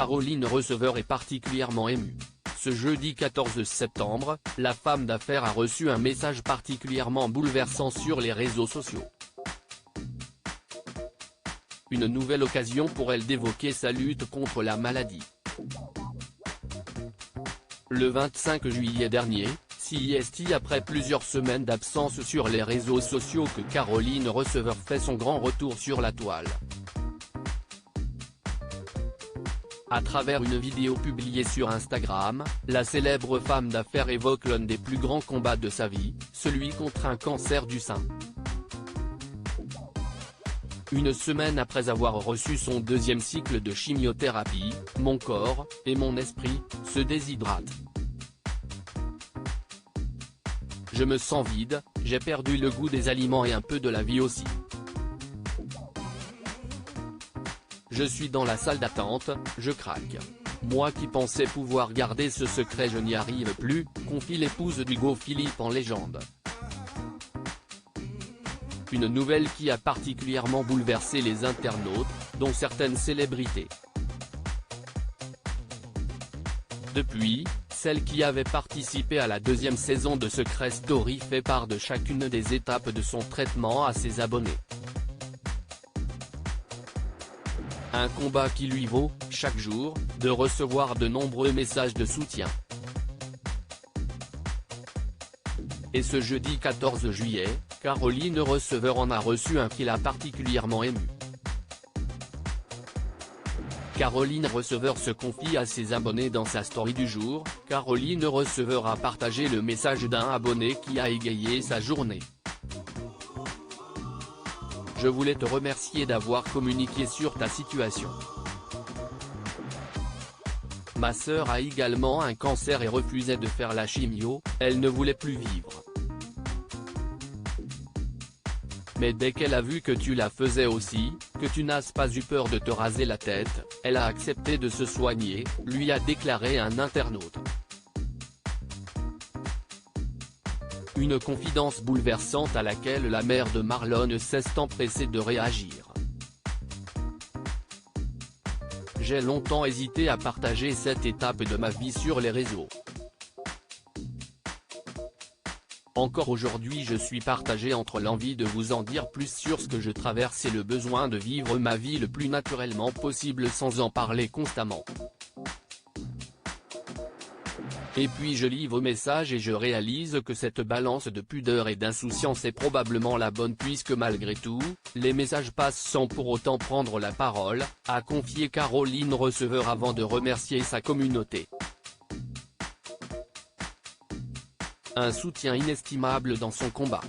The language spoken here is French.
Caroline Receveur est particulièrement émue. Ce jeudi 14 septembre, la femme d'affaires a reçu un message particulièrement bouleversant sur les réseaux sociaux. Une nouvelle occasion pour elle d'évoquer sa lutte contre la maladie. Le 25 juillet dernier, c'est après plusieurs semaines d'absence sur les réseaux sociaux que Caroline Receveur fait son grand retour sur la toile. À travers une vidéo publiée sur Instagram, la célèbre femme d'affaires évoque l'un des plus grands combats de sa vie, celui contre un cancer du sein. Une semaine après avoir reçu son deuxième cycle de chimiothérapie, mon corps, et mon esprit, se déshydratent. Je me sens vide, j'ai perdu le goût des aliments et un peu de la vie aussi. Je suis dans la salle d'attente, je craque. Moi qui pensais pouvoir garder ce secret, je n'y arrive plus, confie l'épouse d'Hugo Philippe en légende. Une nouvelle qui a particulièrement bouleversé les internautes, dont certaines célébrités. Depuis, celle qui avait participé à la deuxième saison de Secret Story fait part de chacune des étapes de son traitement à ses abonnés. Un combat qui lui vaut, chaque jour, de recevoir de nombreux messages de soutien. Et ce jeudi 14 juillet, Caroline Receveur en a reçu un qui l'a particulièrement ému. Caroline Receveur se confie à ses abonnés dans sa story du jour. Caroline Receveur a partagé le message d'un abonné qui a égayé sa journée. Je voulais te remercier d'avoir communiqué sur ta situation. Ma sœur a également un cancer et refusait de faire la chimio, elle ne voulait plus vivre. Mais dès qu'elle a vu que tu la faisais aussi, que tu n'as pas eu peur de te raser la tête, elle a accepté de se soigner, lui a déclaré un internaute. Une confidence bouleversante à laquelle la mère de Marlon ne cesse empressée de réagir. J'ai longtemps hésité à partager cette étape de ma vie sur les réseaux. Encore aujourd'hui je suis partagé entre l'envie de vous en dire plus sur ce que je traverse et le besoin de vivre ma vie le plus naturellement possible sans en parler constamment. Et puis je lis vos messages et je réalise que cette balance de pudeur et d'insouciance est probablement la bonne puisque malgré tout, les messages passent sans pour autant prendre la parole, a confié Caroline Receveur avant de remercier sa communauté. Un soutien inestimable dans son combat.